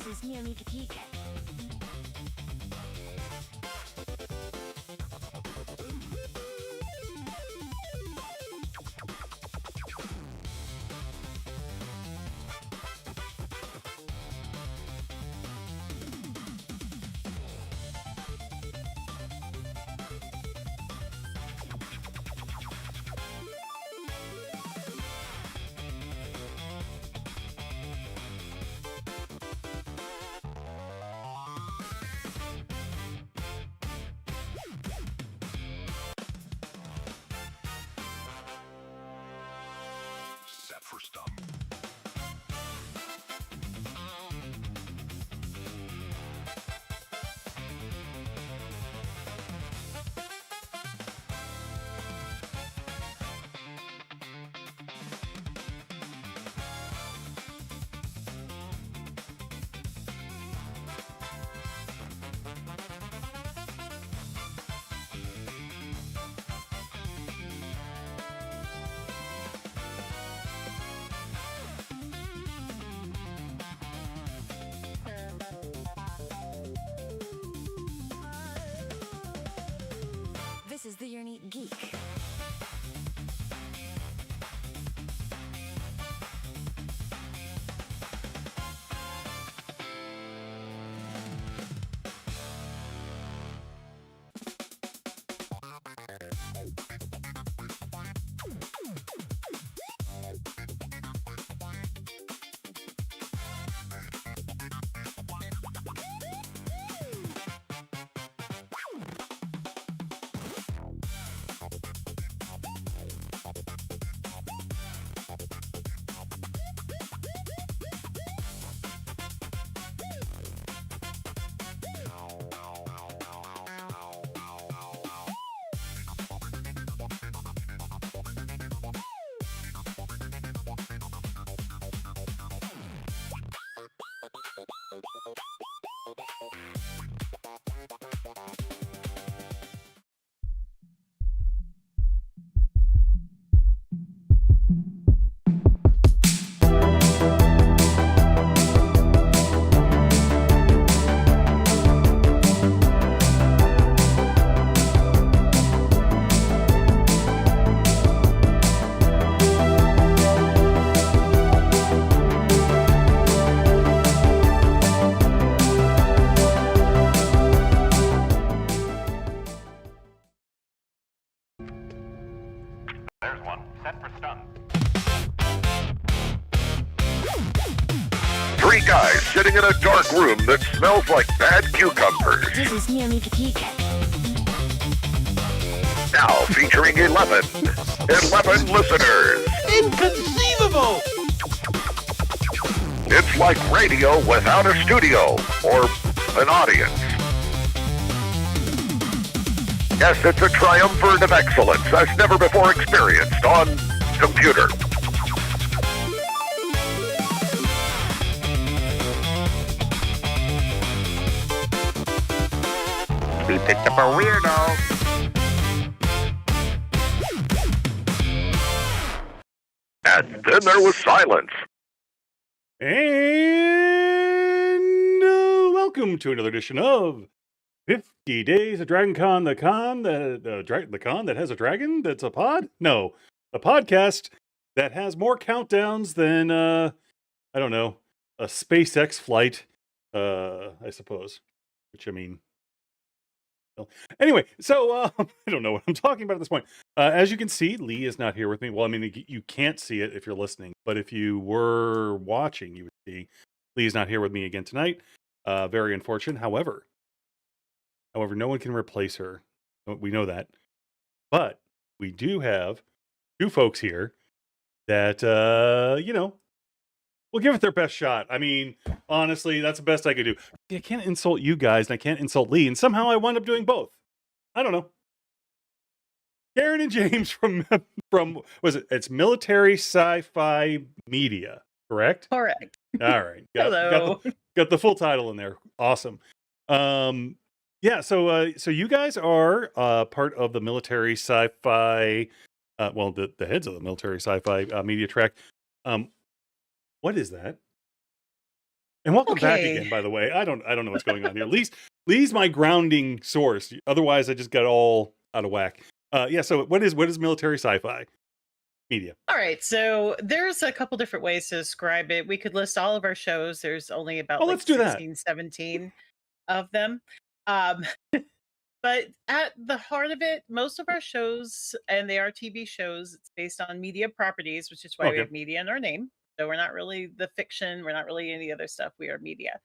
This is Geek. Set for stun. This is the Unique Geek. There's one. Set for stun. Three guys sitting in a dark room that smells like bad cucumbers. This is Geek. Now featuring 11. 11 listeners. Inconceivable! It's like radio without a studio or an audience. Yes, it's a triumvirate of excellence as never before experienced on computer. We picked up a weirdo. And then there was silence. And welcome to another edition of 50 Days of Dragon Con, the con that has a dragon that's a pod? No, a podcast that has more countdowns than, I don't know, a SpaceX flight, I suppose. Which, I mean... well, anyway, so I don't know what I'm talking about at this point. As you can see, Lee is not here with me. Well, I mean, you can't see it if you're listening, but if you were watching, you would see Lee is not here with me again tonight. Very unfortunate. However, no one can replace her. We know that. But we do have two folks here that, will give it their best shot. I mean, honestly, that's the best I could do. I can't insult you guys, and I can't insult Lee, and somehow I wound up doing both. I don't know. Karen and James from it's Military Sci-Fi Media, correct? Correct. All right. Hello. Got the full title in there. Awesome. Yeah, so you guys are part of the Military Sci-Fi, the heads of the Military Sci-Fi Media track. What is that? And welcome back Okay. again, by the way. I don't know what's going on here. Lee's my grounding source. Otherwise, I just got all out of whack. Yeah. So what is military sci-fi media? All right. So there's a couple different ways to describe it. We could list all of our shows. There's only about Oh, like let's do that. 16, 17 of them. Um, but at the heart of it, most of our shows, and they are TV shows, it's based on media properties, which is why we Okay. have media in our name. So we're not really the fiction. We're not really any other stuff. We are media.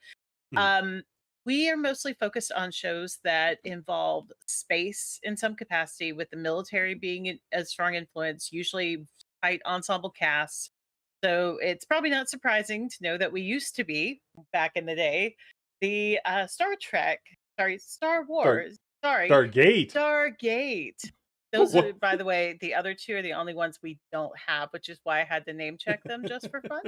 Hmm. We are mostly focused on shows that involve space in some capacity, with the military being a strong influence, usually tight ensemble casts. So it's probably not surprising to know that we used to be, back in the day, the Star Wars, sorry, Stargate. Stargate. Those are, by the way, the other two are the only ones we don't have, which is why I had to name check them just for fun.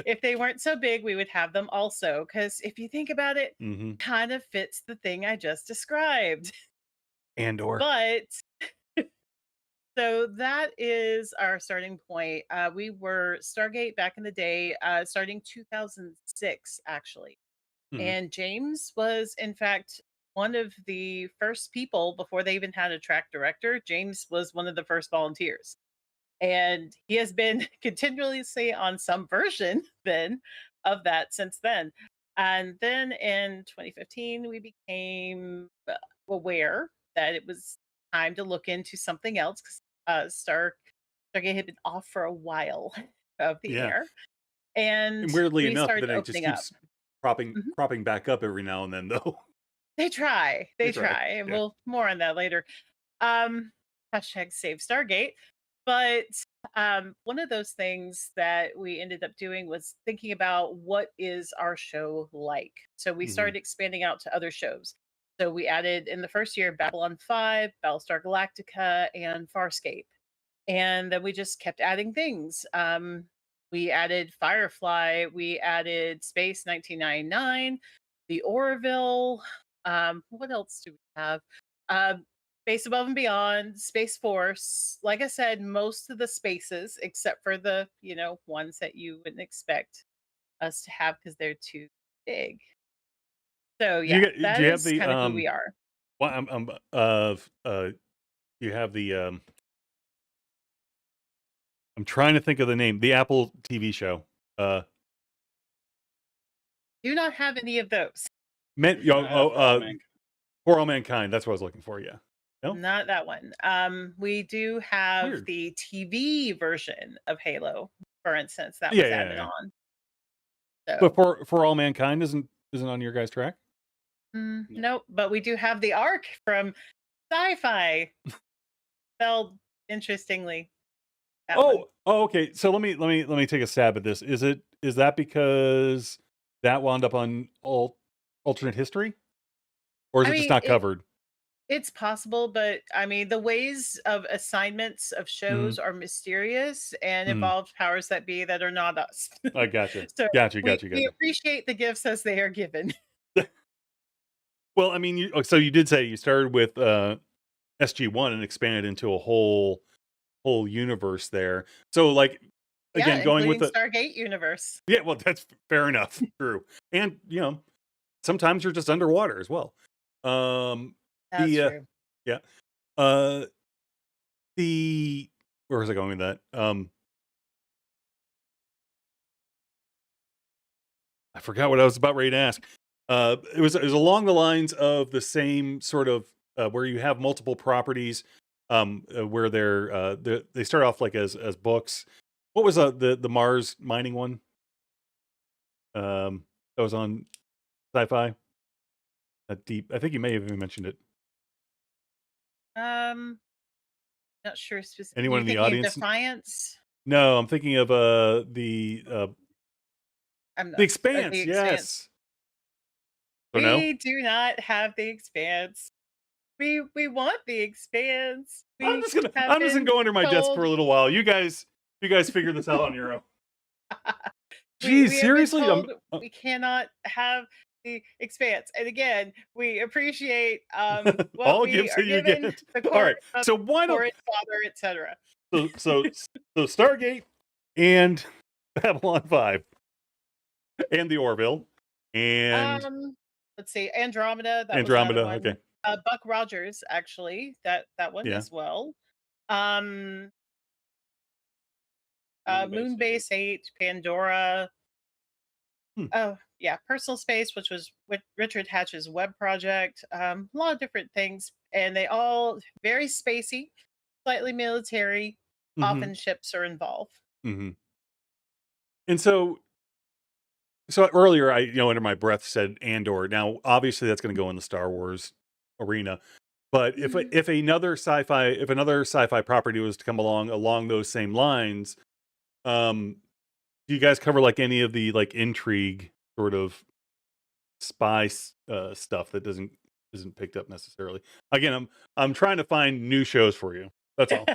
If they weren't so big, we would have them also. Because if you think about it, Mm-hmm. kind of fits the thing I just described. Andor. But so that is our starting point. We were Stargate back in the day, starting 2006, actually. Mhm. And James was, in fact, one of the first people before they even had a track director. James was one of the first volunteers. And he has been continuously on some version then of that since then. And then in 2015, we became aware that it was time to look into something else because Stargate had been off for a while of the Yeah. air. And And weirdly we enough, started then it just opening up. keeps Mhm. propping back up every now and then, though. They try. They They try, try. And yeah. we'll more on that later. Um, hashtag save Stargate. But one of those things that we ended up doing was thinking about what is our show like. So we Mhm. started expanding out to other shows. So we added in the first year Babylon 5, Battlestar Galactica, and Farscape. And then we just kept adding things. We added Firefly, we added Space 1999, the Orville. What else do we have? Space Above and Beyond, Space Force. Like I said, most of the spaces, except for the ones that you wouldn't expect us to have because they're too big. So Do you yeah, do that you have is the kind of who we are. well, you have the I'm trying to think of the name, the Apple TV show. Do not have any of those. For All Mankind. That's what I was looking for. Yeah. No. Not that one. We do have Weird. the TV version of Halo, for instance, that Yeah, was yeah, added yeah. on. But So for All Mankind isn't on your guys' track? nope, but we do have the Ark from Sci-Fi. Spelled interestingly. That one. Okay. So let me take a stab at this. Is that because that wound up on alternate history, or is I it just mean, not covered? it's possible, but I mean, the ways of assignments of shows are mysterious and Mhm. involve powers that be that are not us. I gotcha. So Gotcha. we appreciate the gifts as they are given. Well, I mean, so you did say you started with SG1 and expanded into a whole universe there. So like Yeah, again, going with including the Stargate universe. yeah, well, that's fair enough. True, and sometimes you're just underwater as well. That's The true. yeah, the where was I going with that? I forgot what I was about ready to ask. It was along the lines of the same sort of where you have multiple properties, where they start off like as books. What was the Mars mining one? That was on Sci-Fi. Deep. I think you may have even mentioned it. Not sure specifically. Anyone You in the thinking of audience? Defiance? No, I'm thinking of the I'm not. Expanse. The Expanse. Yes. So no. We do not have the Expanse. We want the Expanse. I'm just gonna go under my desk for a little while. You guys figure this out on your own. Geez, we seriously? have been told we cannot have the Expanse. And again, we appreciate what all we gifts are that you given, get. the All right. court, So why don't father, etc. so Stargate and Babylon 5. and the Orville, and Let's see, Andromeda, that was another Andromeda. one. Okay, Buck Rogers, actually, that one yeah. as well. Um, Moonbase 8. Moonbase 8, Pandora. Hmm. Oh, yeah, Personal Space, which was with Richard Hatch's web project. A lot of different things, and they all very spacey, slightly military. Mm-hmm. Often ships are involved. Mm-hmm. And so earlier, under my breath said Andor. Now, obviously, that's going to go in the Star Wars arena. But Mhm. if another sci-fi property was to come along those same lines, um, do you guys cover like any of the like intrigue sort of stuff that isn't picked up necessarily? Again, I'm trying to find new shows for you. That's all.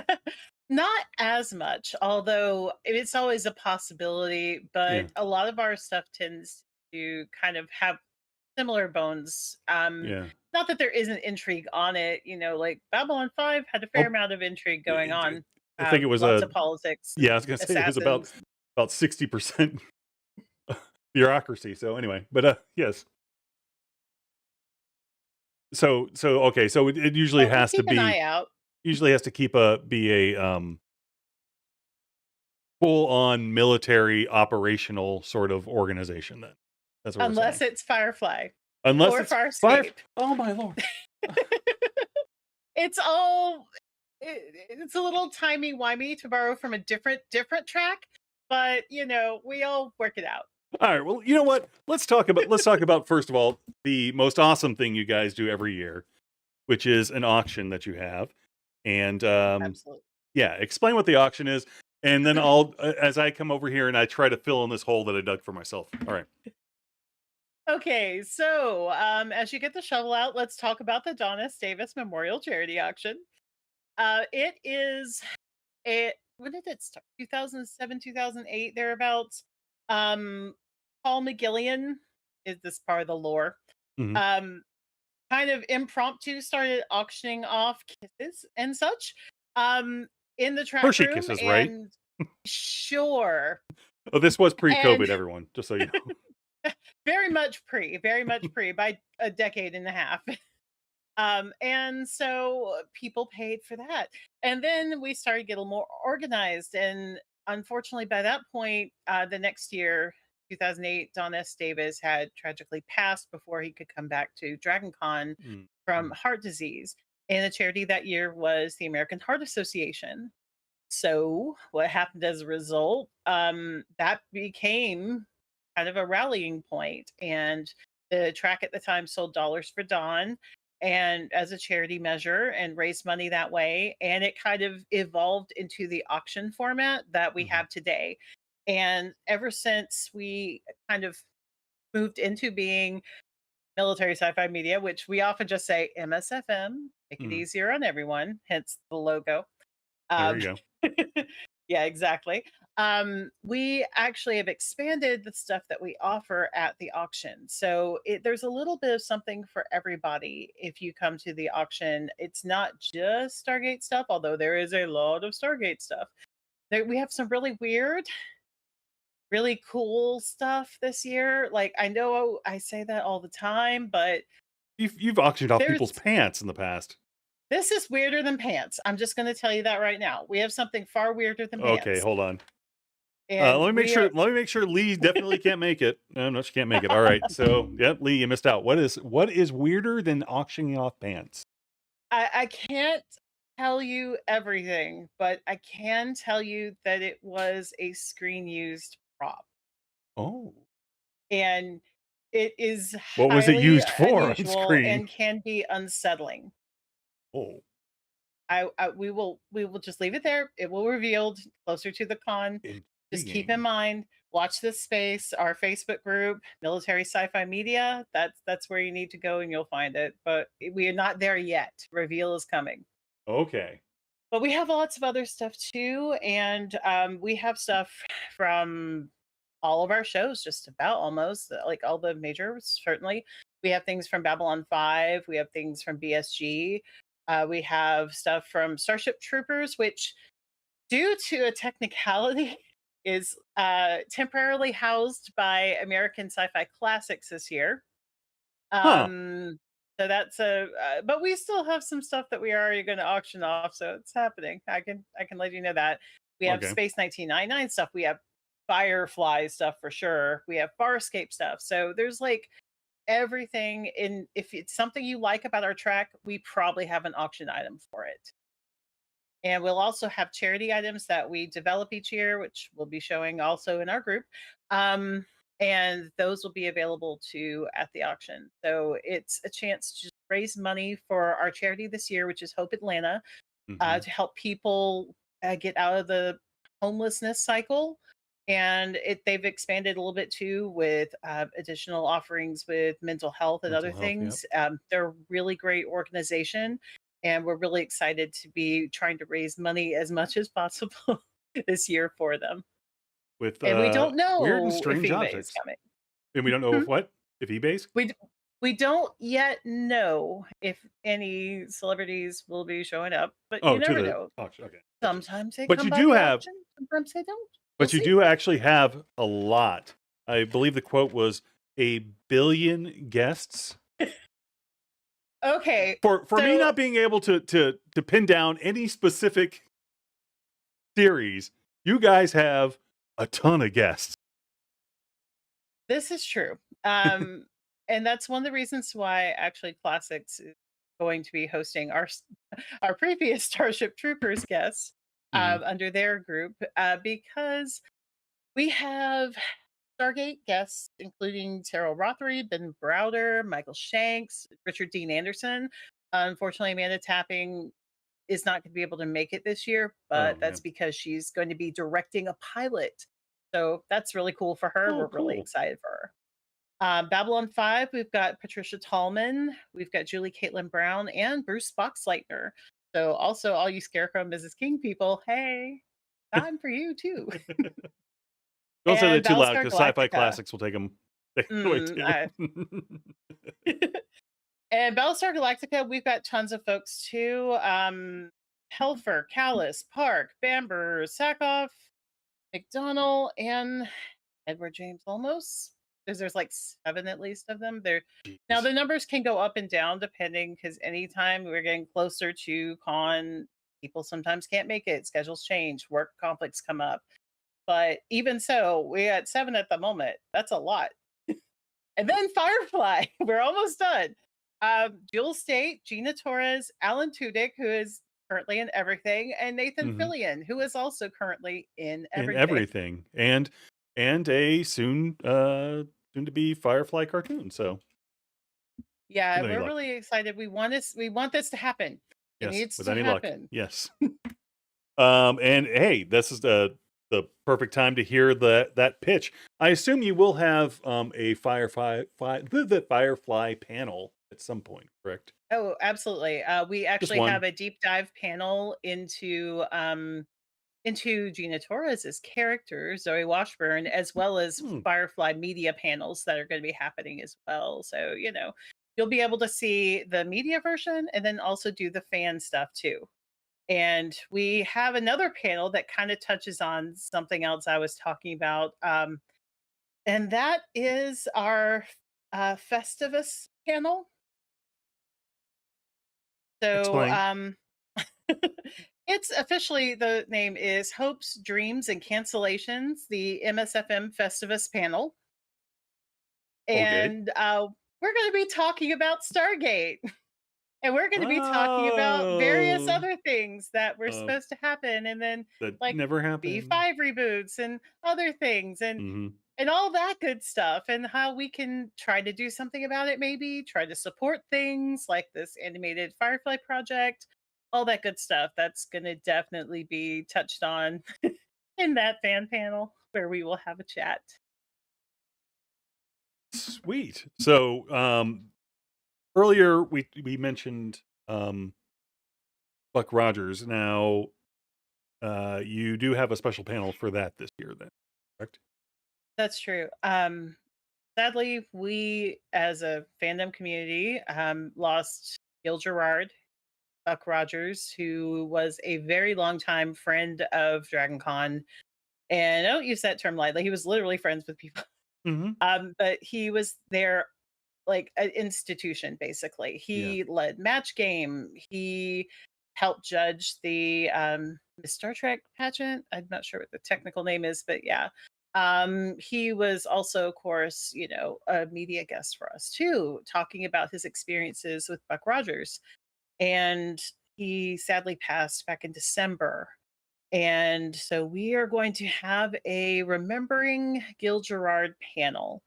Not as much, although it's always a possibility, Yeah, but a lot of our stuff tends to kind of have similar bones. yeah. Not that there isn't intrigue on it, like Babylon 5 had a fair Oh, amount of intrigue going it- it- on. I think it was Lots of politics yeah. I and was gonna say it was assassins. about 60% bureaucracy. So anyway, but yes. So okay. So it usually But we has to keep an be eye out. usually has to be a full on military operational sort of organization. Then that's what we're Unless saying. it's Firefly Unless or it's fire. Farscape. Oh my lord. It's all it's a little timey-wimey, to borrow from a different track, but we all work it out. All right. Well, you know what? Let's talk about first of all the most awesome thing you guys do every year, which is an auction that you have. And Absolutely. yeah, explain what the auction is, and then as I come over here and I try to fill in this hole that I dug for myself. All right. Okay, so as you get the shovel out, let's talk about the Donna S. Davis Memorial Charity Auction. It is when did it start? 2007, 2008, thereabouts. Um, Paul McGillian is this part of the lore. Hmm. Um, Kind of impromptu started auctioning off kisses and such um, in the track Hershey room, Kisses, right? and sure, Oh, this was and pre-COVID, everyone. Just so you know. very much pre by a decade and a half. And so people paid for that. And then we started getting a little more organized. And unfortunately, by that point, the next year, 2008, Don S. Davis had tragically passed before he could come back to Dragon Con Mm, from mm, heart disease. And the charity that year was the American Heart Association. So what happened as a result? That became kind of a rallying point, and the track at the time sold Dollars for Dawn and as a charity measure and raised money that way. And it kind of evolved into the auction format that we mhm. have today. And ever since we kind of moved into being military sci-fi media, which we often just say MSFM, make it Mhm. easier on everyone, hence the logo. There Um, you go. yeah, exactly. We actually have expanded the stuff that we offer at the auction. So there's a little bit of something for everybody if you come to the auction. It's not just Stargate stuff, although there is a lot of Stargate stuff. We have some really weird, really cool stuff this year. Like, I know I say that all the time, but You've auctioned off there's people's pants in the past. this is weirder than pants. I'm just going to tell you that right now. We have something far weirder than Okay, pants. hold on. And Let me make we sure. are Let me make sure. Lee definitely can't make it. No, she can't make it. All right. So, yep, Lee, you missed out. What is weirder than auctioning off pants? I can't tell you everything, but I can tell you that it was a screen used prop. Oh, And it is what was it highly used for on unusual screen? and can be unsettling. Oh, We will just leave it there. It will revealed closer to the con. Just keep in intriguing. mind, watch this space, our Facebook group, Military Sci-Fi Media. That's where you need to go and you'll find it. But we are not there yet. Reveal is coming. Okay. But we have lots of other stuff too, and we have stuff from all of our shows, just about almost like all the majors. Certainly, we have things from Babylon 5. We have things from BSG. We have stuff from Starship Troopers, which, due to a technicality, is temporarily housed by American Sci-Fi Classics this year. Huh. So that's but we still have some stuff that we are already going to auction off, so it's happening. I can let you know that. We have Okay. Space 1999 stuff, we have Firefly stuff for sure. We have Farscape stuff. So there's like everything in, if it's something you like about our track, we probably have an auction item for it. And we'll also have charity items that we develop each year, which we'll be showing also in our group. Um, and those will be available too at the auction. So it's a chance to just raise money for our charity this year, which is Hope Atlanta, Hmm. to help people get out of the homelessness cycle. And they've expanded a little bit too with additional offerings with mental health and other Mental health. Yep. things. They're a really great organization, and we're really excited to be trying to raise money as much as possible this year for them. With And we don't weird and know if strange eBay is objects, coming. and we don't know if what if eBay's. we d- we don't yet know if any celebrities will be showing up, but you Oh, to never the know. auction. Okay. Gotcha. Sometimes they But come you by do the have, auction, sometimes they don't. We'll but you see. do actually have a lot. I believe the quote was 1 billion guests. Okay, For me so not being able to pin down any specific series, you guys have a ton of guests. this is true. And that's one of the reasons why actually Classics is going to be hosting our previous Starship Troopers guests Hmm. under their group, because we have Stargate guests, including Terrell Rothery, Ben Browder, Michael Shanks, Richard Dean Anderson. Unfortunately, Amanda Tapping is not going to be able to make it this year, Oh but that's man. because she's going to be directing a pilot. So that's really cool for her. Oh, We're really cool. excited for her. Babylon 5, we've got Patricia Tallman, we've got Julie Caitlin Brown, and Bruce Boxleitner. So also all you Scarecrow and Mrs. King people, hey, time for you too. Don't say And that too loud Battlestar because Sci-Fi Galactica. Classics will take them away too. And Battlestar Galactica, we've got tons of folks too. Helfer, Callis, Park, Bamber, Sackhoff, McDonnell, and Edward James Olmos. Because there's like 7 at least of them. There now Jeez. the numbers can go up and down depending, because anytime we're getting closer to con, people sometimes can't make it. Schedules change, work conflicts come up. But even so, we got 7 at the moment. That's a lot. And then Firefly, we're almost done. Jewel State, Gina Torres, Alan Tudyk, who is currently in Everything, and Nathan Hmm. Fillion, who is also currently in In Everything. everything, and a soon to be Firefly cartoon. So Yeah, with any we're luck, really excited. We want this to happen. It yes, needs with to any luck, happen. yes. And hey, this is the perfect time to hear that pitch. I assume you will have a the Firefly panel at some point, correct? Oh, absolutely. We Just actually one. have a deep dive panel into Gina Torres's character, Zoe Washburn, as well as Hmm. Firefly media panels that are going to be happening as well. So, you'll be able to see the media version and then also do the fan stuff too. And we have another panel that kind of touches on something else I was talking about. And that is our Festivus panel. So, Explain. it's officially, the name is Hopes, Dreams, and Cancellations, the MSFM Festivus panel. Okay. And we're going to be talking about Stargate. And we're going to be talking about various Oh, other things that were uh, supposed to happen. And then that like never happened. B5 reboots and other things. Hmm. And all that good stuff, and how we can try to do something about it, maybe try to support things like this animated Firefly project, all that good stuff. That's going to definitely be touched on in that fan panel where we will have a chat. Sweet. So, earlier we mentioned Buck Rogers. Now, you do have a special panel for that this year, then, correct? That's true. Sadly, we as a fandom community lost Gil Gerard, Buck Rogers, who was a very long time friend of DragonCon. And I don't use that term lightly. He was literally friends with people. Hmm. But he was there like an institution, basically. Yeah. He led match game. He helped judge the Star Trek pageant. I'm not sure what the technical name is, but yeah. He was also, of course, a media guest for us too, talking about his experiences with Buck Rogers. And he sadly passed back in December. And so we are going to have a Remembering Gil Gerard panel.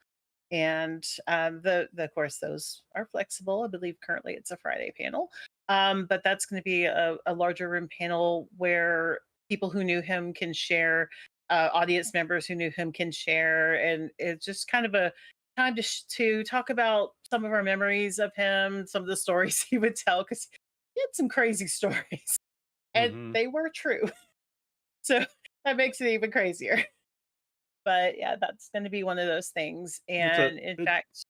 And the of course those are flexible. I believe currently it's a Friday panel, but that's going to be a larger room panel where people who knew him can share, audience members who knew him can share, and it's just kind of a time to talk about some of our memories of him, some of the stories he would tell, because he had some crazy stories, and Hmm. they were true. So that makes it even crazier. But yeah, that's going to be one of those things. It's a And in fact,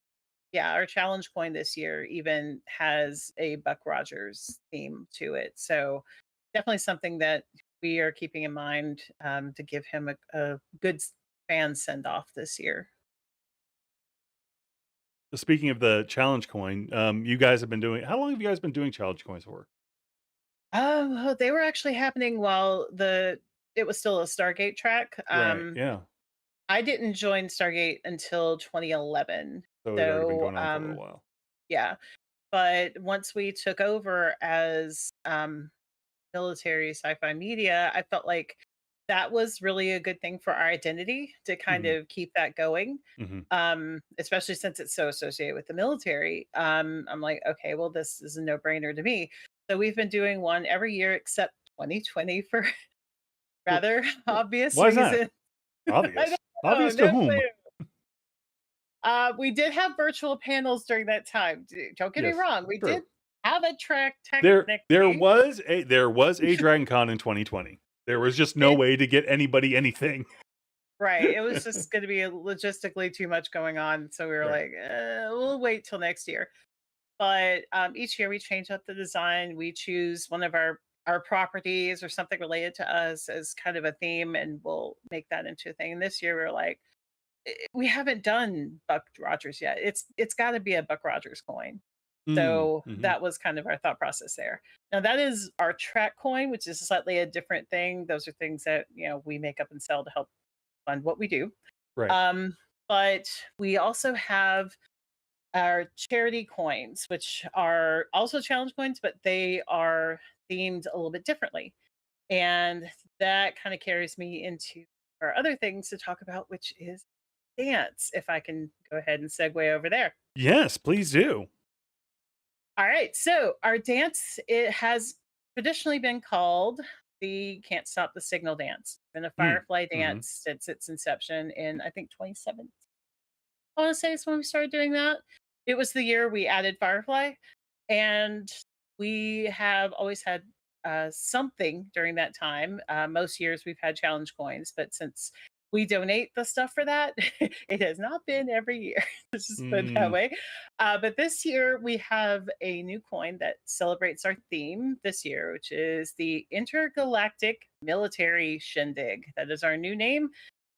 yeah, our challenge coin this year even has a Buck Rogers theme to it. So definitely something that we are keeping in mind, to give him a good fan send off this year. Speaking of the challenge coin, you guys have been doing. How long have you guys been doing challenge coins for? They were actually happening while it was still a Stargate track. Right. Yeah. I didn't join Stargate until 2011. So it had already been So going on for a little while. yeah, but once we took over as military Sci-Fi Media, I felt like that was really a good thing for our identity to kind Hmm. of keep that going. Hmm. Especially since it's so associated with the military. I'm like, okay, well, this is a no-brainer to me. So we've been doing one every year except 2020 for rather obvious Why is that? reasons. I Obvious. don't Obvious know, to no whom? clue. We did have virtual panels during that time. Don't get me Yes. wrong. We True. did have a track There technically. was a Dragon Con in 2020. There was just no way to get anybody anything. Right. It was just going to be logistically too much going on. So we were Right. like, we'll wait till next year. But each year we change up the design. We choose one of our properties or something related to us as kind of a theme, and we'll make that into a thing. And this year we were like, we haven't done Buck Rogers yet. It's got to be a Buck Rogers coin. Mm, So mhm. that was kind of our thought process there. Now that is our track coin, which is slightly a different thing. Those are things that we make up and sell to help fund what we do. Right. Um, but we also have our charity coins, which are also challenge coins, but they are themed a little bit differently. And that kind of carries me into our other things to talk about, which is dance. If I can go ahead and segue over there. Yes, please do. All right. So our dance, it has traditionally been called the Can't Stop the Signal dance. It's been a Mm, Firefly mhm. dance since its inception in, I think, 2017. I want to say is when we started doing that. It was the year we added Firefly, and we have always had something during that time. Most years we've had challenge coins, but since we donate the stuff for that, it has not been every year. Let's just put it that Mm. way. But this year we have a new coin that celebrates our theme this year, which is the Intergalactic Military Shindig. That is our new name,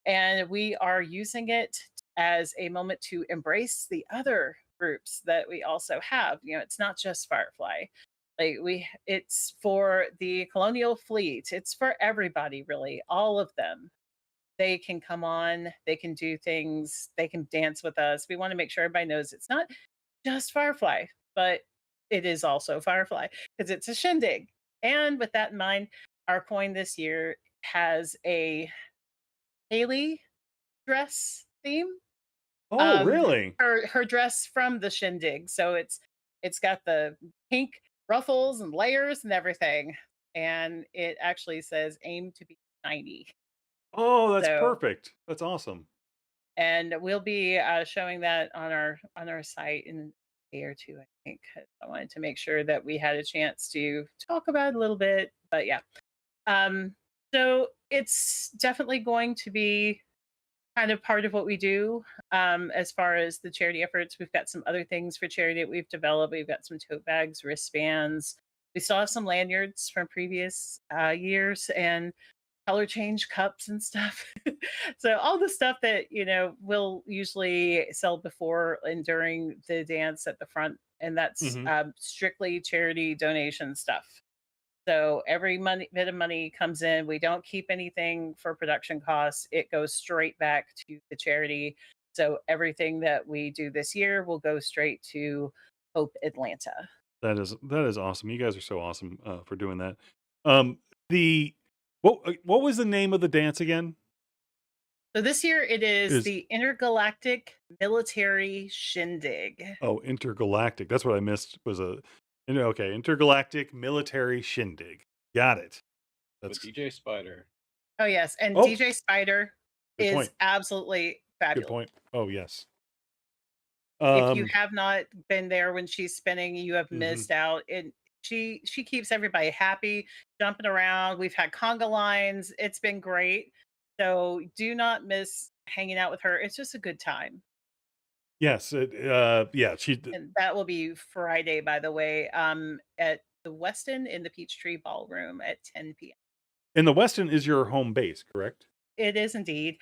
and we are using it as a moment to embrace the other groups that we also have. It's not just Firefly. Like it's for the Colonial Fleet. It's for everybody, really, all of them. They can come on, they can do things, they can dance with us. We want to make sure everybody knows it's not just Firefly, but it is also Firefly because it's a shindig. And with that in mind, our coin this year has a Haley dress theme. Oh, Um, really? her dress from the shindig, so it's got the pink ruffles and layers and everything, and it actually says "Aim to be 90." Oh, that's So, perfect. That's awesome. and we'll be showing that on our site in a day or two, I think. 'Cause I wanted to make sure that we had a chance to talk about it a little bit, but yeah. Um, so it's definitely going to be kind of part of what we do. As far as the charity efforts, we've got some other things for charity that we've developed. We've got some tote bags, wristbands. We still have some lanyards from previous years, and color change cups and stuff. So all the stuff that we'll usually sell before and during the dance at the front, and that's Hmm. strictly charity donation stuff. So every money bit of money comes in. We don't keep anything for production costs. It goes straight back to the charity. So everything that we do this year will go straight to Hope Atlanta. That is awesome. You guys are so awesome for doing that. The what was the name of the dance again? So this year it is Is the Intergalactic Military Shindig. intergalactic. That's what I missed. Okay, intergalactic military shindig. Got it. with That's DJ Spider. Oh yes, and oh, DJ Spider good is point. absolutely Good fabulous. point. Oh yes. If you Um. have not been there when she's spinning, you have Mhm. missed out. And she keeps everybody happy, jumping around. We've had conga lines. It's been great. So do not miss hanging out with her. It's just a good time. Yes. Yeah. And that will be Friday, by the way, at the Westin in the Peachtree Ballroom at 10 p.m. And the Westin is your home base, correct? It is indeed.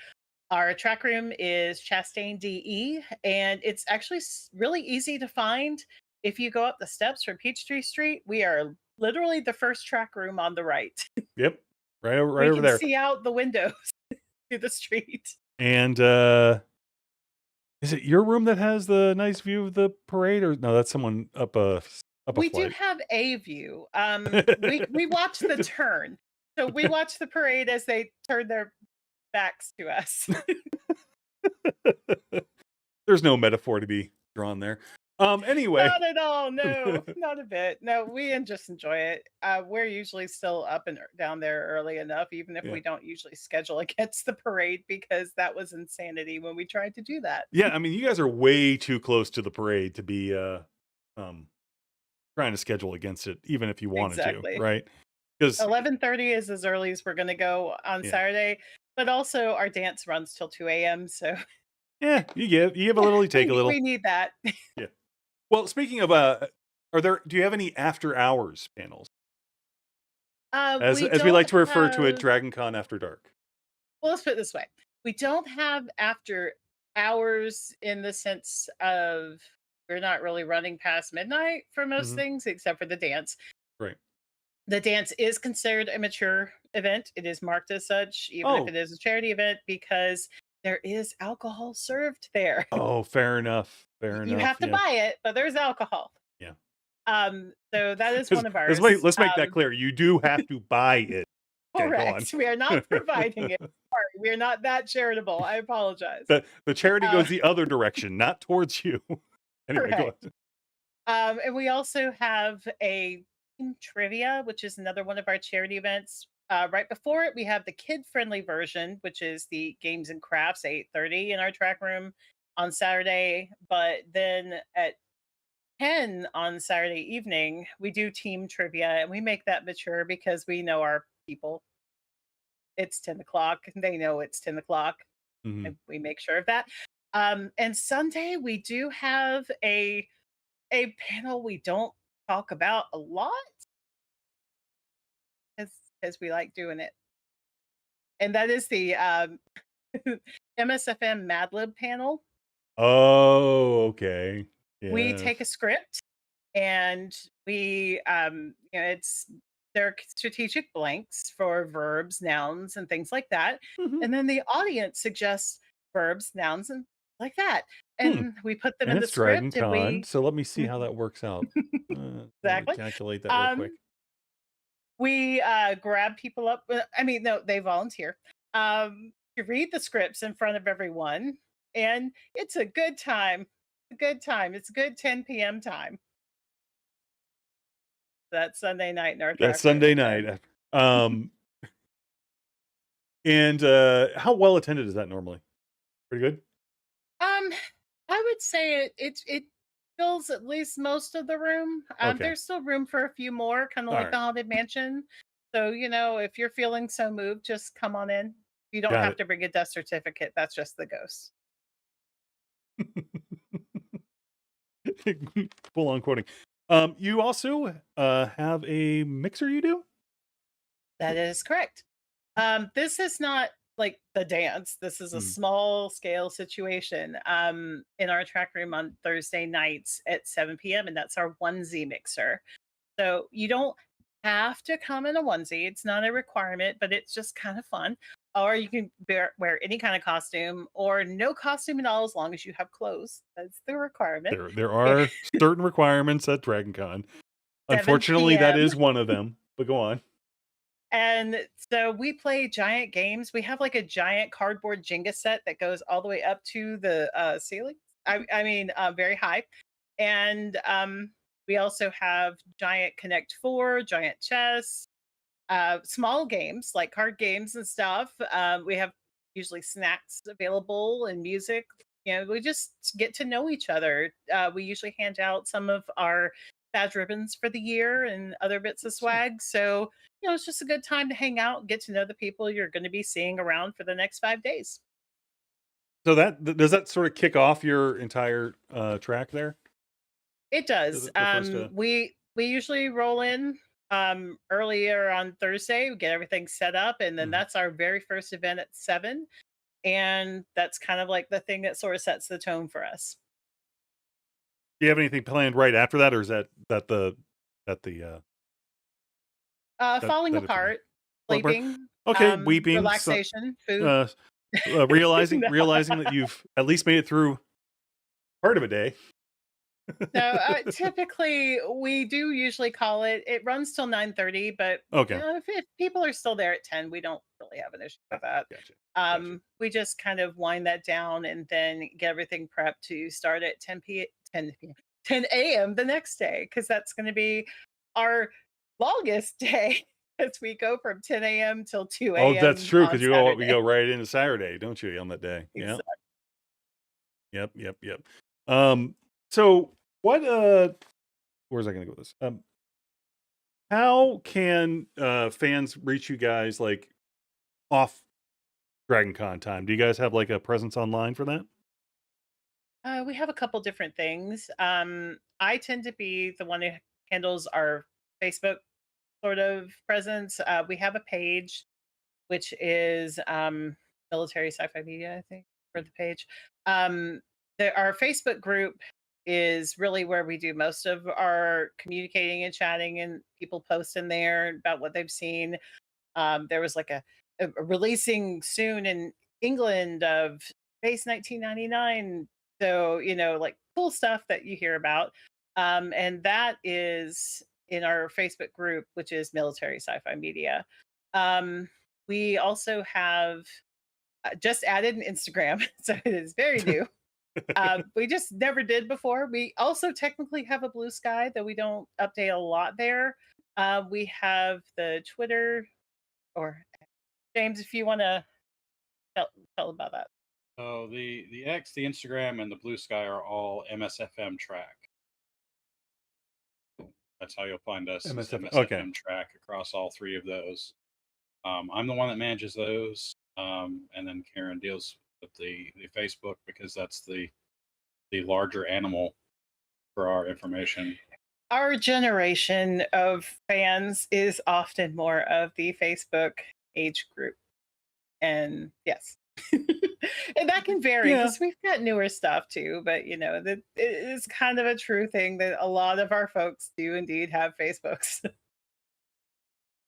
Our track room is Chastain DE, and it's actually really easy to find. If you go up the steps from Peachtree Street, we are literally the first track room on the right. Yep. Right We over can there. see out the windows to the street. And is it your room that has the nice view of the parade, or no? That's someone up a We do flight. have a view. We watch the turn, so we watch the parade as they turn their backs to us. There's no metaphor to be drawn there. Anyway. Not at all. No, not a bit. No, just enjoy it. We're usually still up and down there early enough, even if Yeah. we don't usually schedule against the parade, because that was insanity when we tried to do that. Yeah, I mean, you guys are way too close to the parade to be um trying to schedule against it, even if you wanted to, Exactly. right? Because 11:30 is as early as we're going to go on yeah, Saturday, but also our dance runs till 2 a.m. So yeah, you give a little, you take a we little. need that. Yeah. Well, speaking of do you have any after hours panels? As We we like don't to refer to it, have. Dragon Con After Dark. Well, let's put it this way: we don't have after hours in the sense of we're not really running past midnight for most Hmm. things, except for the dance. Right. The dance is considered a mature event. It is marked as such, even if Oh, it is a charity event, because there is alcohol served there. oh, fair enough. Fair You enough. have to Yeah. buy it, but there's alcohol. Yeah. So that is one of Let's ours. make that clear. You do have to buy it. Okay, go on. Correct. We are not providing it. Sorry, we are not that charitable. I apologize. The charity Uh, goes the other direction, not towards you. Anyway, go correct. on. And we also have a team trivia, which is another one of our charity events. Right before it, we have the kid-friendly version, which is the games and crafts, 8:30 in our track room on Saturday. But then at 10 on Saturday evening, we do team trivia, and we make that mature because we know our people. It's 10 o'clock, and they know it's 10 o'clock, Mhm. and we make sure of that. And Sunday, we do have a panel we don't talk about a lot as we like doing it. And that is the MSFM Mad Lib panel. Oh, okay. We Yes. take a script and we it's they're strategic blanks for verbs, nouns, and things like that. Mhm. And then the audience suggests verbs, nouns, and like that. Hmm. And we put them And in the it's Dragon script and Con, we so let me see how that works out. Let me exactly. calculate that real quick. Um, we grab people up. I mean, no, they volunteer to read the scripts in front of everyone, and it's a good time. A good time. It's a good 10 p.m. time. That Sunday night in our That's track room. Sunday So, night. Um, and how well attended is that normally? Pretty good. I would say it fills at least most of the room. Okay. There's still room for a few more, kind of All like the right. Haunted Mansion. So if you're feeling so moved, just come on in. You don't Got have it. to bring a death certificate. That's just the ghost. Full on quoting. You also have a mixer, you do? That is correct. This is not like the dance. This is a Hmm. small scale situation. In our track room on Thursday nights at 7 p.m., and that's our onesie mixer. So you don't have to come in a onesie. It's not a requirement, but it's just kind of fun. Or you can wear any kind of costume or no costume at all as long as you have clothes. That's the requirement. There are certain requirements at Dragon Con. 7 Unfortunately, that p.m. is one of them. But go on. And so we play giant games. We have like a giant cardboard Jenga set that goes all the way up to the ceiling. I mean, very high. And we also have giant Connect Four, giant chess, small games like card games and stuff. We have usually snacks available and music. You know, we just get to know each other. We usually hand out some of our badge ribbons for the year and other bits of Sure. swag. So, you know, it's just a good time to hang out, get to know the people you're going to be seeing around for the next 5 days. So does that sort of kick off your entire track there? It does. The first We usually roll in earlier on Thursday, we get everything set up, and then Mhm. that's our very first event at 7. And that's kind of like the thing that sort of sets the tone for us. Do you have anything planned right after that, or is that the Falling that it for now? apart, Well, sleeping, okay, weeping, relaxation, food. uh, realizing No. realizing that you've at least made it through part of a day. No, typically we do usually call it. It runs till 9:30, but you Okay. know, if people are still there at 10, we don't really have an issue Ah, with that. gotcha. Gotcha. We just kind of wind that down and then get everything prepped to start at 10 a.m. the next day because that's going to be our longest day as we go from 10 a.m. till Oh, 2 that's a.m. true on because you Saturday. go right into Saturday, don't you, on that day? Yeah. Exactly. Yep. Yep. Yep. Um. So what? Where's I going to go with this? How can fans reach you guys like off Dragon Con time? Do you guys have like a presence online for that? We have a couple different things. I tend to be the one who handles our Facebook sort of presence. We have a page which is military sci-fi media, I think, for the page. Um, our Facebook group is really where we do most of our communicating and chatting, and people post in there about what they've seen. There was like a releasing soon in England of Space 1999. So, you know, like cool stuff that you hear about. And that is in our Facebook group, which is Military Sci-Fi Media. We also have just added an Instagram. So it is very new. We just never did before. We also technically have a Blue Sky, though we don't update a lot there. We have the Twitter, or James, if you want to tell about that. Oh, the X, the Instagram, and the Blue Sky are all MSFM track. That's how you'll find us is MSF. Okay. MSFM track across all three of those. I'm the one that manages those, and then Karen deals with the Facebook because that's the larger animal for our information. Our generation of fans is often more of the Facebook age group. And yes. And that can vary Yeah. because we've got newer stuff too, but you know, that it is kind of a true thing that a lot of our folks do indeed have Facebooks.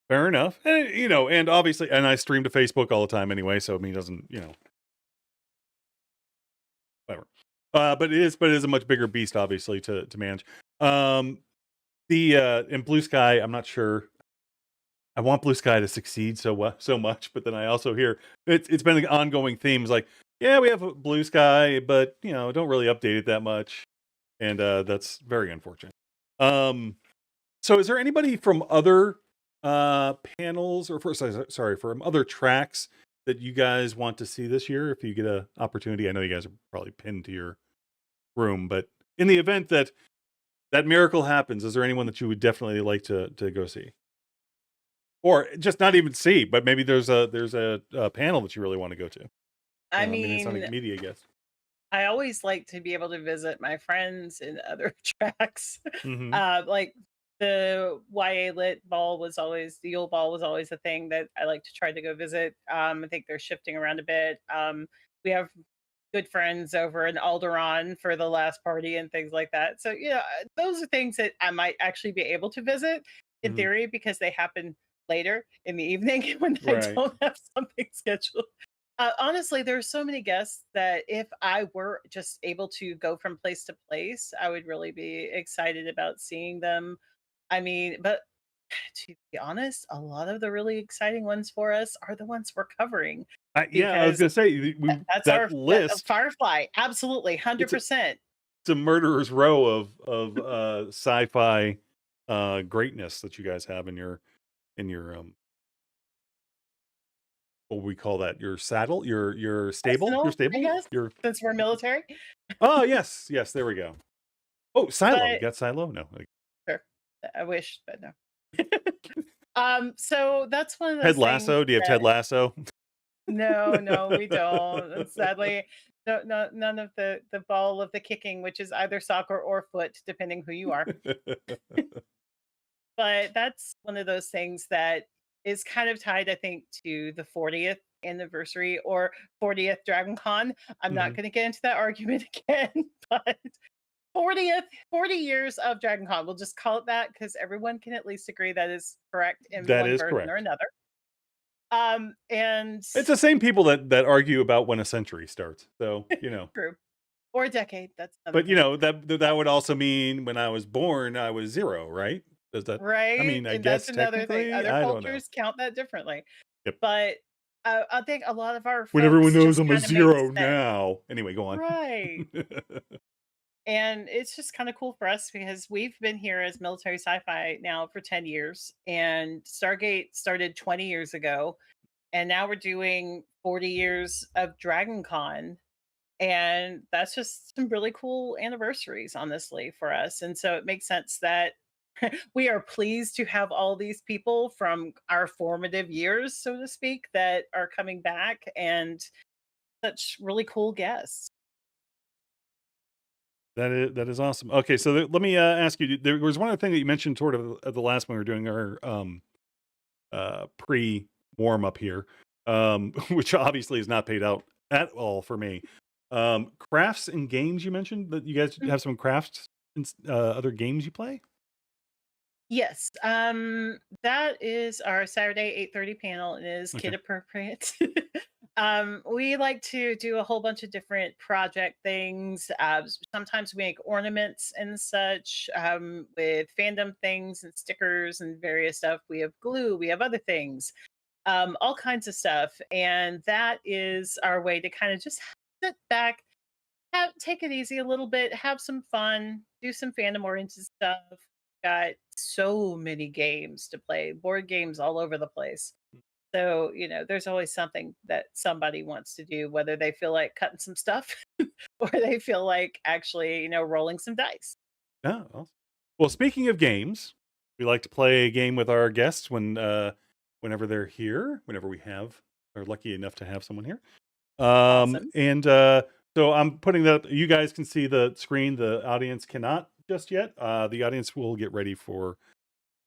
Fair enough. And and obviously, and I stream to Facebook all the time anyway, so I mean, it doesn't, whatever. But it is a much bigger beast, obviously, to manage. The in Blue Sky, I'm not sure. I want Blue Sky to succeed so much, but then I also hear it's been an ongoing theme. It's like, yeah, we have a Blue Sky, but don't really update it that much, and that's very unfortunate. So is there anybody from other panels or sorry, from other tracks that you guys want to see this year if you get an opportunity? I know you guys are probably pinned to your room, but in the event that that miracle happens, is there anyone that you would definitely like to go see? Or just not even see, but maybe there's a panel that you really want to go to. I I mean, it's mean, Sonic Media, I guess. I always like to be able to visit my friends in other tracks. Hmm. Like the YA Lit ball was always the Yule ball was always a thing that I like to try to go visit. I think they're shifting around a bit. We have good friends over in Alderaan for the last party and things like that. So yeah, those are things that I might actually be able to visit in Mhm. theory because they happen later in the evening when I Right. don't have something scheduled. Honestly, there's so many guests that if I were just able to go from place to place, I would really be excited about seeing them. I mean, but to be honest, a lot of the really exciting ones for us are the ones we're covering Yeah, I was because gonna say that's that our list. Firefly. Absolutely, It's a 100%. it's a murderer's row of sci-fi greatness that you guys have in your what we call that, your saddle, your Arsenal, I stable, guess, your since we're military. oh yes, yes, there we go. Oh, Silo, you But got Silo? No, like, sure, I wish, but no. So that's one of Ted those things Lasso. Do you have that Ted Lasso? no, no, we don't. And sadly, no, none of the ball of the kicking, which is either soccer or foot, depending who you are. But that's one of those things that is kind of tied, I think, to the 40th anniversary or 40th Dragon Con. I'm not Mhm. going to get into that argument again, but 40th, 40 years of Dragon Con. We'll just call it that because everyone can at least agree that is correct in That one is version or correct. another. And It's the same people that argue about when a century starts. So, true. Or a decade. That's another but thing. that would also mean when I was born, I was 0, right? Does that I Right? mean, I And that's guess another thing. technically, Other I don't know. cultures count that differently. Yep. But I think a lot of our When everyone folks knows just I'm a kind of made 0 sense. now. Anyway, go on. Right. And it's just kind of cool for us because we've been here as military sci-fi now for 10 years and Stargate started 20 years ago and now we're doing 40 years of Dragon Con and that's just some really cool anniversaries honestly for us and so it makes sense that we are pleased to have all these people from our formative years so to speak that are coming back and such really cool guests. That is awesome. Okay, so let me ask you. There was one other thing that you mentioned sort of at the last when we were doing our pre warm up here, which obviously is not paid out at all for me. Crafts and games. You mentioned that you guys have some crafts and other games you play. Yes, that is our Saturday 8:30 panel and is Okay. kid appropriate. We like to do a whole bunch of different project things. Sometimes we make ornaments and such with fandom things and stickers and various stuff. We have glue, we have other things, all kinds of stuff. And that is our way to kind of just sit back, take it easy a little bit, have some fun, do some fandom oriented stuff. Got so many games to play, board games all over the place. So, there's always something that somebody wants to do, whether they feel like cutting some stuff or they feel like actually, rolling some dice. Oh, awesome. Well, speaking of games, we like to play a game with our guests whenever they're here, whenever we are lucky enough to have someone here. Awesome. And so I'm putting that. You guys can see the screen. The audience cannot just yet. The audience will get ready for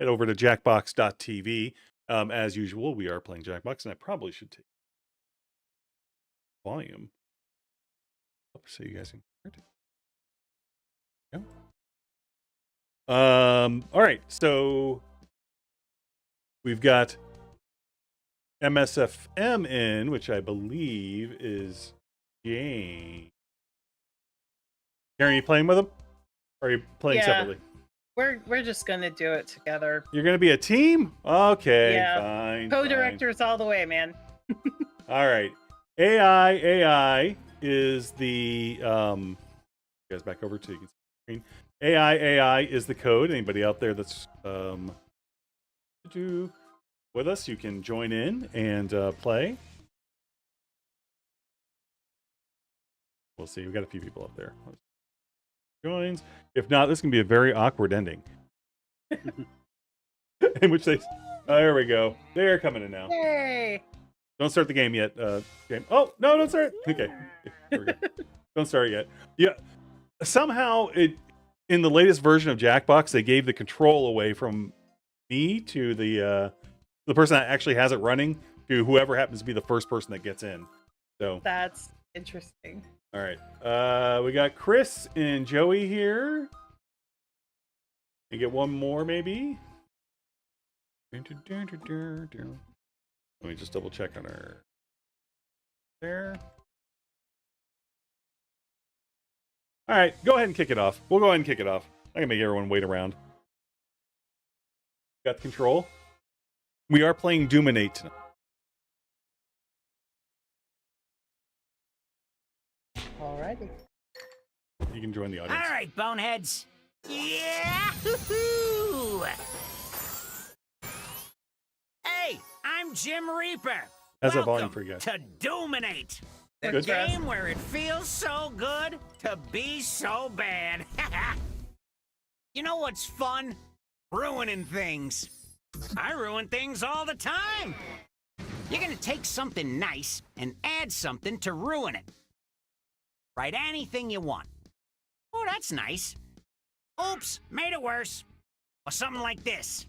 head over to jackbox.tv. As usual, we are playing Jackbox, and I probably should take volume up so you guys can hear it. All right, so we've got MSFM in, which I believe is Jane. Karen, are you playing with them? Or are you playing Yeah. separately? We're just gonna do it together. You're gonna be a team? Okay, Yeah. fine. Co-directors all the way, man. All right. AI is the you guys back over to you can see the screen. AI is the code. Anybody out there that's with us, you can join in and play. We'll see. We've got a few people up there. Joins. If not, this can be a very awkward ending. In which they there we go. They're coming in now. Yay! Don't start the game yet, game. Oh, no, don't start. Okay. There we go. Don't start yet. Yeah. Somehow in the latest version of Jackbox, they gave the control away from me to the person that actually has it running to whoever happens to be the first person that gets in. So That's interesting. all right, we got Chris and Joey here. You get one more, maybe. Let me just double check on her. There. All right, go ahead and kick it off. We'll go ahead and kick it off. I can make everyone wait around. Got the control. We are playing Doominate tonight. Alrighty. You can join the audience. All right, boneheads. Yeah! Hoo-hoo! Hey, I'm Jim Reaper. How's that Welcome volume for you guys? to Doominate, the Good. game where it feels so good to be so bad. You know what's fun? Ruining things. I ruin things all the time. You're gonna take something nice and add something to ruin it. Write anything you want. Oh, that's nice. Oops, made it worse. Or something like this.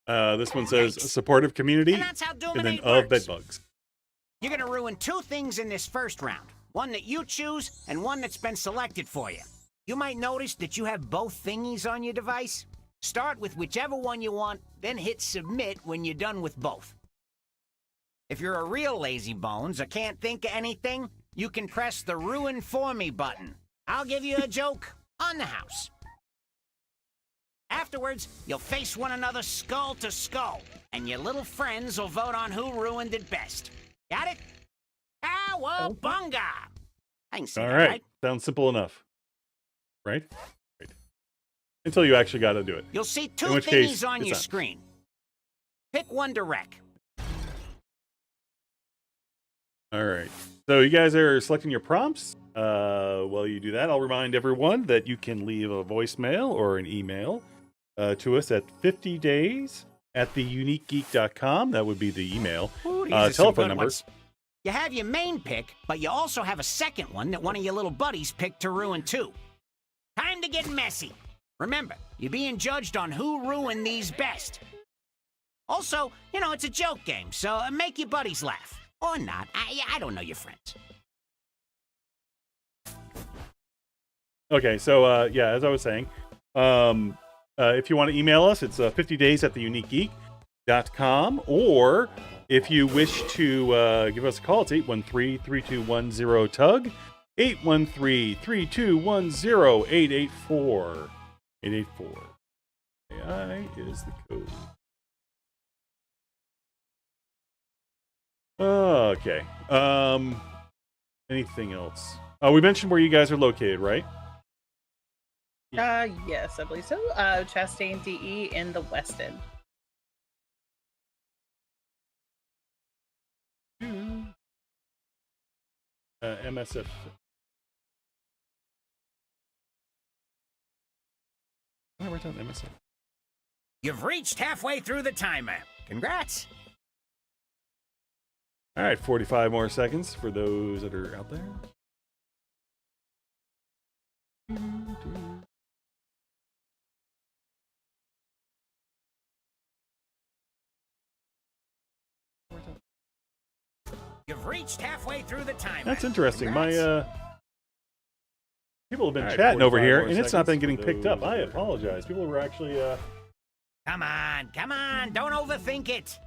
This one says a supportive community And that's how and then Doominate of works. bedbugs. You're gonna ruin two things in this first round. One that you choose, and one that's been selected for you. You might notice that you have both thingies on your device. Start with whichever one you want, then hit submit when you're done with both. If you're a real lazy bones or can't think of anything, you can press the Ruin For Me button. I'll give you a joke on the house. Afterwards, you'll face one another skull to skull, and your little friends will vote on who ruined it best. Got it? Cowabunga! I can see All that, right. right? Sounds simple enough. Right? Right. Until you actually got to do it. You'll see two In which case, thingies on it's your on. screen. Pick one to wreck. All right. So you guys are selecting your prompts. While you do that, I'll remind everyone that you can leave a voicemail or an email to us at 50 days at theuniquegeek.com. That would be the email. Ooh, these are some telephone good number. ones. You have your main pick, but you also have a second one that one of your little buddies picked to ruin too. Time to get messy. Remember, you're being judged on who ruined these best. Also, you know, it's a joke game, so make your buddies laugh. Or not. I don't know your friends. Okay, so yeah, as I was saying, if you want to email us, it's 50 days at theuniquegeek.com, or if you wish to give us a call, it's 813-3210-TUG, 813-3210-884. 884. AI is the code. Okay. Anything else? We mentioned where you guys are located, right? Yes, I believe so. Chastain DE in the West End. MSF. I write down MSF. You've reached halfway through the timer. Congrats. All right, 45 more seconds for those that are out there. You've reached halfway through the timer. That's interesting. Congrats. My people have been All right, chatting over 45 here, more and it's not been seconds getting for picked up. those I that are- apologize. People were actually Come on, don't overthink it.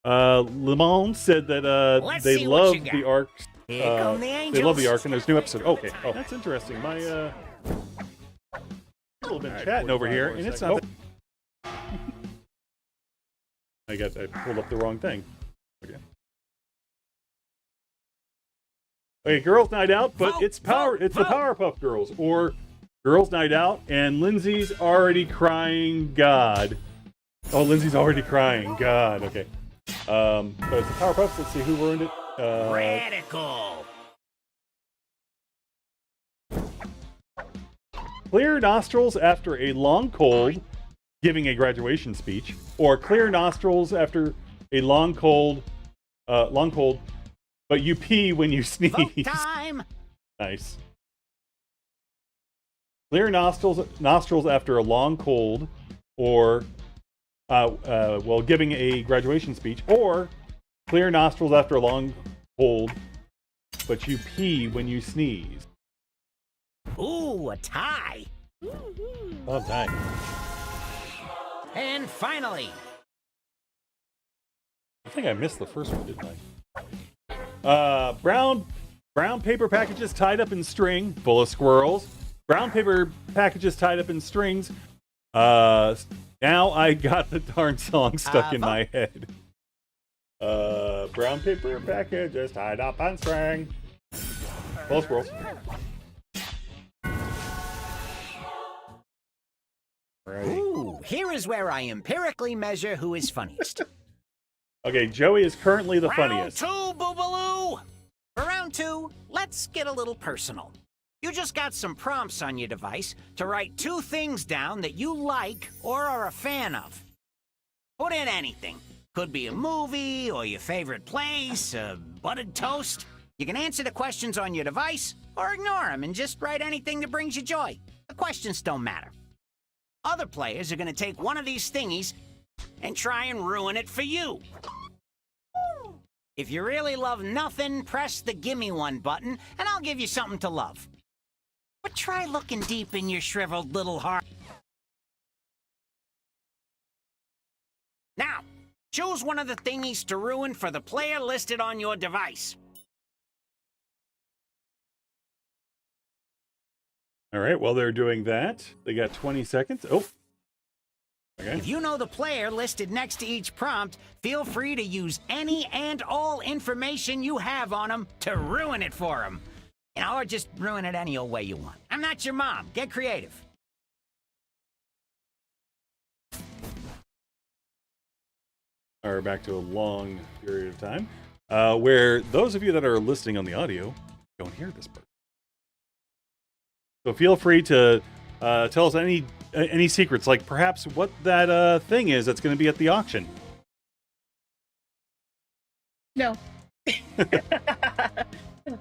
Le Mans said that Let's they see what love you got. the arc. Here come the angels. They love the arc, and there's new episode. Okay, oh, that's interesting. My people have been chatting over here, and it's not. I pulled up the wrong thing. Okay. Okay, Girls Night Out, but Vote, it's the vote. Powerpuff Girls, or Girls Night Out, and Lindsay's already crying. God. Oh, Lindsay's already crying. God. Okay. So it's the Powerpuffs. Let's see who ruined it. Radical. Clear nostrils after a long cold, giving a graduation speech, or clear nostrils after a long cold, but you pee when you sneeze. Vote time. Nice. clear nostrils after a long cold, or while giving a graduation speech, or clear nostrils after a long cold, but you pee when you sneeze. Ooh, a tie. Oh, time. And finally, I think I missed the first one, didn't I? Brown paper packages tied up in string, full of squirrels. Brown paper packages tied up in strings. Now I got the darn song stuck in my head. Brown paper packages tied up on string. Full of squirrels. Right. ooh, here is where I empirically measure who is funniest. Okay, Joey is currently the funniest. Round 2, Boobaloo! For round 2, let's get a little personal. You just got some prompts on your device to write 2 things down that you like or are a fan of. Put in anything. Could be a movie or your favorite place, buttered toast. You can answer the questions on your device or ignore them and just write anything that brings you joy. The questions don't matter. Other players are going to take one of these thingies and try and ruin it for you. If you really love nothing, press the gimme one button and I'll give you something to love. But try looking deep in your shriveled little heart. Now, choose one of the thingies to ruin for the player listed on your device. All right, while they're doing that, they got 20 seconds. Oh. Okay. If you know the player listed next to each prompt, feel free to use any and all information you have on them to ruin it for them. You know, or just ruin it any old way you want. I'm not your mom. Get creative. All right, back to a long period of time, where those of you that are listening on the audio don't hear this part. So feel free to tell us any secrets, like perhaps what that thing is that's going to be at the auction. No.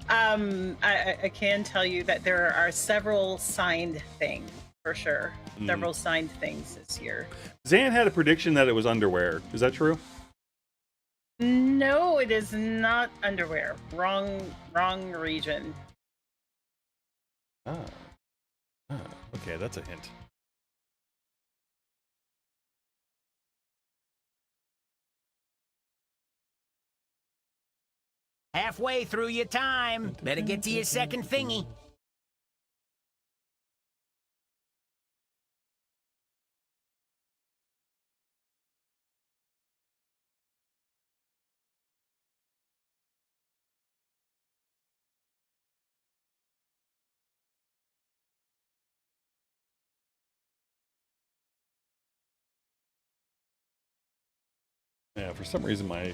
I can tell you that there are several signed things, for sure. Several signed things this year. Zan had a prediction that it was underwear. Is that true? No, it is not underwear. Wrong region. Okay, that's a hint. Halfway through your time. Better get to your second thingy. Yeah, for some reason my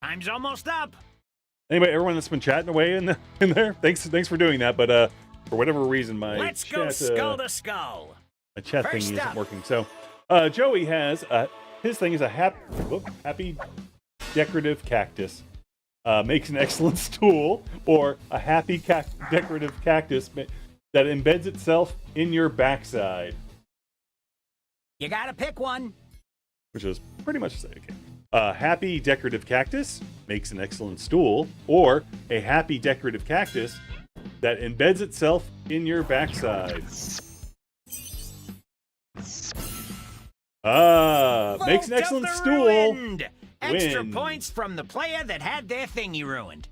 Time's almost up. anyway, everyone that's been chatting away in there, thanks for doing that. But for whatever reason, my Let's chat, go skull to skull. my chat thing First isn't up. working. So Joey has his thing is a happy decorative cactus. Makes an excellent stool, or a happy decorative cactus that embeds itself in your backside. You gotta pick one. Which was pretty much the same. Okay. A happy decorative cactus makes an excellent stool, or a happy decorative cactus that embeds itself in your backside. Makes an Vote excellent of the stool. ruined. Extra Win. points from the player that had their thingy ruined.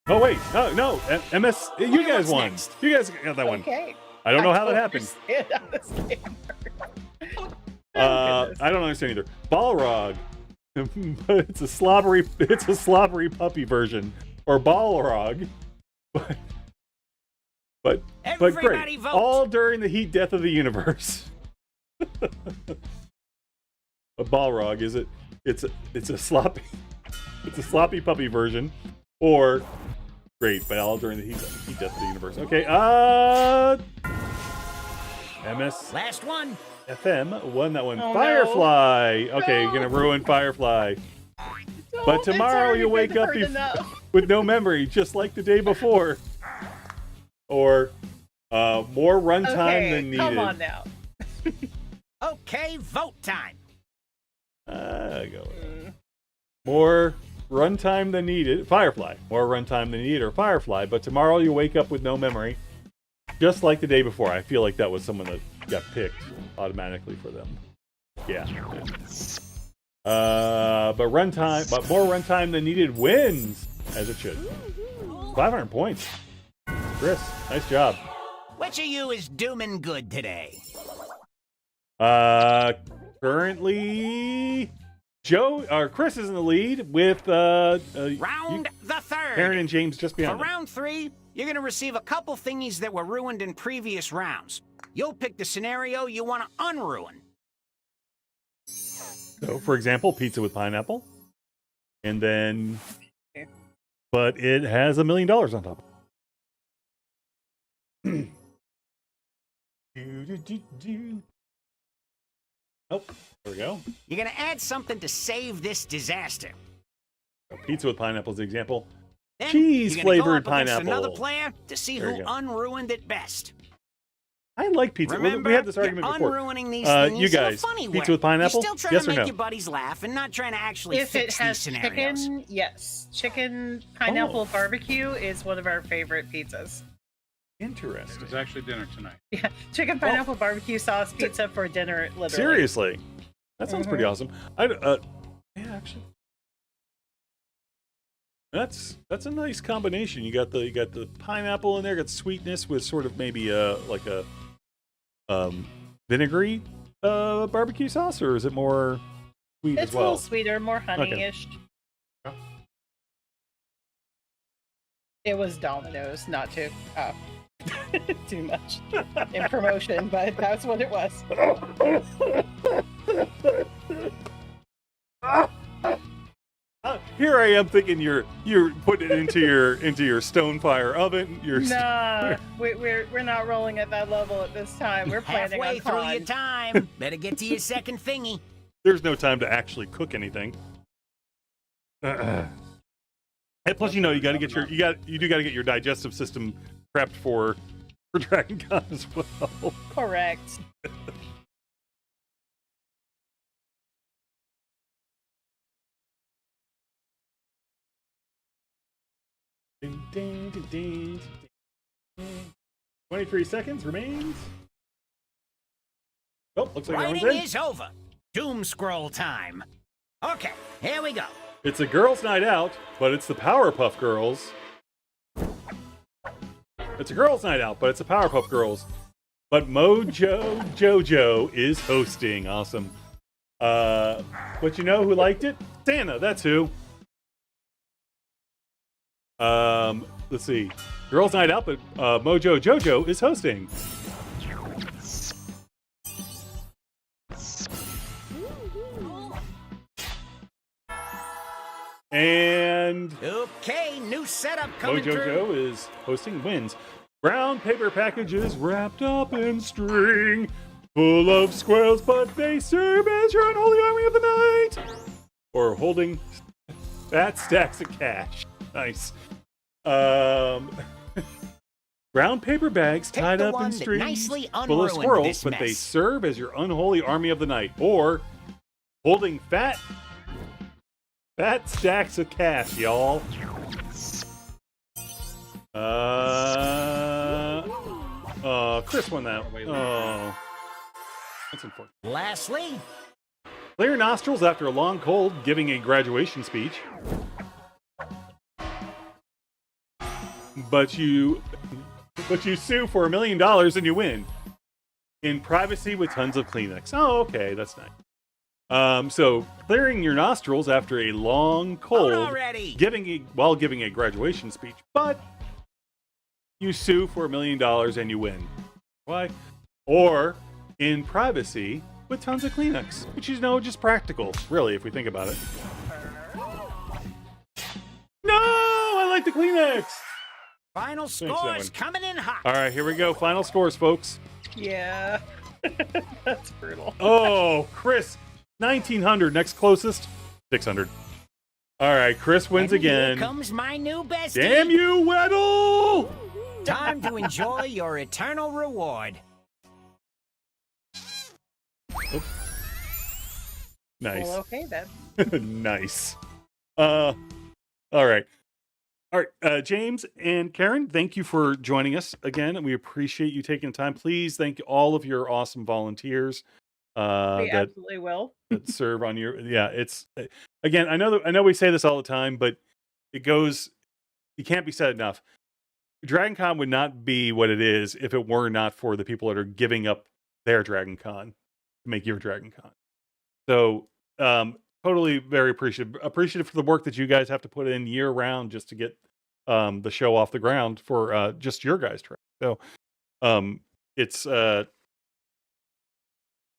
Oh wait, no, MS. You guys what's won. next? You guys got that one. Okay. I don't know how that happened. understand how this game works. I don't understand either. Balrog, but it's a slobbery puppy version, or Balrog, but Everybody great. vote. All during the heat death of the universe. A Balrog is it? It's a sloppy puppy version, or great, but all during the heat death of the universe. Okay, MS Last one. FM won that one. Oh, no. Firefly. Okay, No. gonna ruin Firefly. No. But It's tomorrow already you'll wake been up heard enough. with no memory, just like the day before. Or more runtime than needed. Come on now. Okay, vote time. Go with that. More runtime than needed. Firefly. More runtime than needed, or Firefly. But tomorrow you'll wake up with no memory, just like the day before. I feel like that was someone that got picked automatically for them. Yeah. But more runtime than needed wins, as it should. 500 points. Chris, nice job. Which of you is dooming good today? Currently, Chris is in the lead with Round the third. Aaron and James just For behind him. round 3, you're going to receive a couple thingies that were ruined in previous rounds. You'll pick the scenario you want to unruin. So, for example, pizza with pineapple, and then, but it has $1 million on top. Oh, there we go. You're going to add something to save this disaster. So pizza with pineapple is the example. Then Cheese you're gonna go flavored up against pineapple. another player to see There who you go. unruined it best. I like pizza. Remember, We had this argument you're before. unruining these things You guys, in a funny pizza way. with pineapple? You're still trying Yes to or make no? your buddies laugh and not trying to actually If it fix has these scenarios. chicken, yes. Chicken pineapple barbecue is one of our favorite pizzas. Interesting. It's actually dinner tonight. Yeah, chicken pineapple barbecue sauce pizza for dinner, literally. Seriously, that sounds pretty awesome. Yeah, actually, that's a nice combination. You got the pineapple in there, got sweetness with sort of maybe like a vinegary barbecue sauce, or is it more sweet It's as a well? little sweeter, more honey-ish. Okay. It was Domino's, not to too much in promotion, but that's what it was. Here I am thinking you're putting it into your stone fire oven. Nah, we're not rolling at that level at this time. We're planning Halfway on through con. your time. Better get to your second thingy. There's no time to actually cook anything. And plus, you do got to get your digestive system prepped for Dragon Con as well. Correct. Ding, ding, ding, ding, ding. 23 seconds remains. Oh, looks like Writing everyone's in. is over. Doom scroll time. Okay, here we go. It's a girls' night out, but it's the Powerpuff Girls. It's a girls' night out, but it's the Powerpuff Girls. But Mojo Jojo is hosting. Awesome. But you know who liked it? Santa, that's who. Let's see. Girls' night out, but Mojo Jojo is hosting. And Okay, new setup coming Mojo through. Joe is hosting wins. Brown paper packages wrapped up in string, full of squirrels, but they serve as your unholy army of the night. Or holding fat stacks of cash. Nice. Brown paper bags Pick tied the up one in that strings, nicely full of unruined squirrels, this but they mess. serve as your unholy army of the night. Or holding fat stacks of cash, y'all. Chris won that. Oh, that's unfortunate. Lastly, Clear nostrils after a long cold, giving a graduation speech. But you sue for $1 million and you win. In privacy with tons of Kleenex. Oh, okay, that's nice. So clearing your nostrils after a long cold, already. while giving a graduation speech, but you sue for $1 million and you win. Why? Or in privacy with tons of Kleenex, which is just practical, really, if we think about it. No, I like the Kleenex. Final Thanks, that scores one. coming in hot. All right, here we go. Final scores, folks. Yeah. That's brutal. Oh, Chris, 1900. Next closest, 600. All right, Chris wins And here again. comes my new bestie. Damn you, Weddle! Time to enjoy your eternal reward. Nice. Well, okay then. Nice. All right. All right, James and Karen, thank you for joining us again. We appreciate you taking the time. Please thank all of your awesome volunteers We that absolutely will. serve on your. Yeah, it's again. I know we say this all the time, but it goes. It can't be said enough. DragonCon would not be what it is if it were not for the people that are giving up their DragonCon to make your DragonCon. So, totally very appreciative for the work that you guys have to put in year round just to get the show off the ground for just your guys' track. So,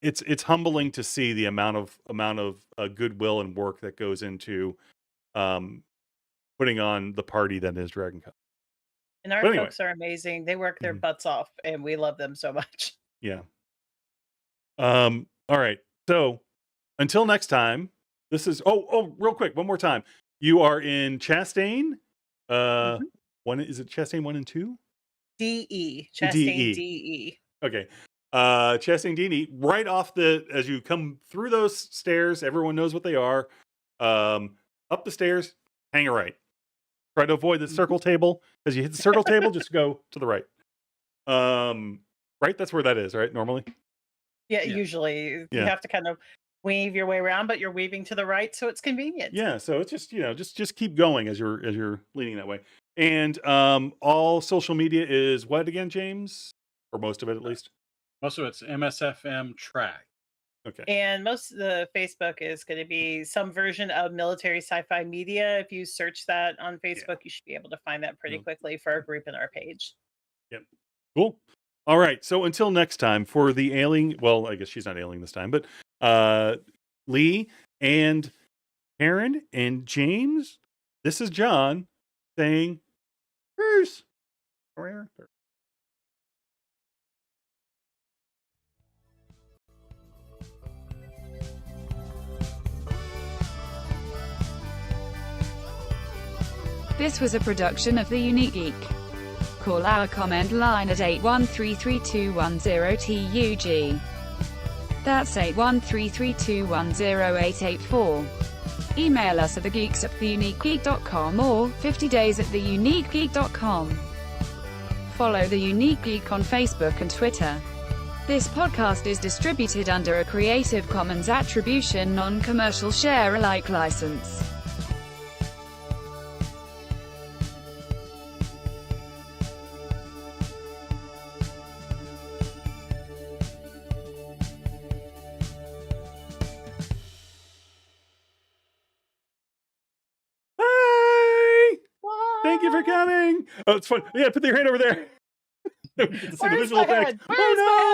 it's humbling to see the amount of goodwill and work that goes into putting on the party that is DragonCon. And our But anyway. folks are amazing. They work their butts off, and we love them so much. Yeah. All right. So until next time, this is real quick, one more time. You are in Chastain. One is it Chastain 1 and 2? DE. Chastain DE. DE. Okay. Chastain DE. Right off as you come through those stairs, everyone knows what they are. Up the stairs, hang a right. Try to avoid the circle table. As you hit the circle table, just go to the right. Right? That's where that is, right? Normally? Yeah, usually you Yeah. have to kind of weave your way around, but you're weaving to the right, so it's convenient. Yeah, so it's just, just keep going as you're leaning that way. And all social media is what again, James? Or most of it at least? Most of it's MSFM track. Okay. And most of the Facebook is going to be some version of Military Sci-Fi Media. If you search that on Facebook, you should be able to find that pretty quickly for our group and our page. Yep. Cool. All right. So until next time, for the ailing, well, I guess she's not ailing this time, but Lee and Karen and James, this is John saying, "Cheers." This was a production of The Unique Geek. Call our comment line at 8133210TUG. That's 81332108884. Email us at thegeeks@theuniquegeek.com or 50days@theuniquegeek.com. Follow The Unique Geek on Facebook and Twitter. This podcast is distributed under a Creative Commons Attribution Non-Commercial Share-alike license. Thank you for coming. Oh, it's fun. Yeah, put your hand over there. We can see the Where's visual my effect. head? Oh no!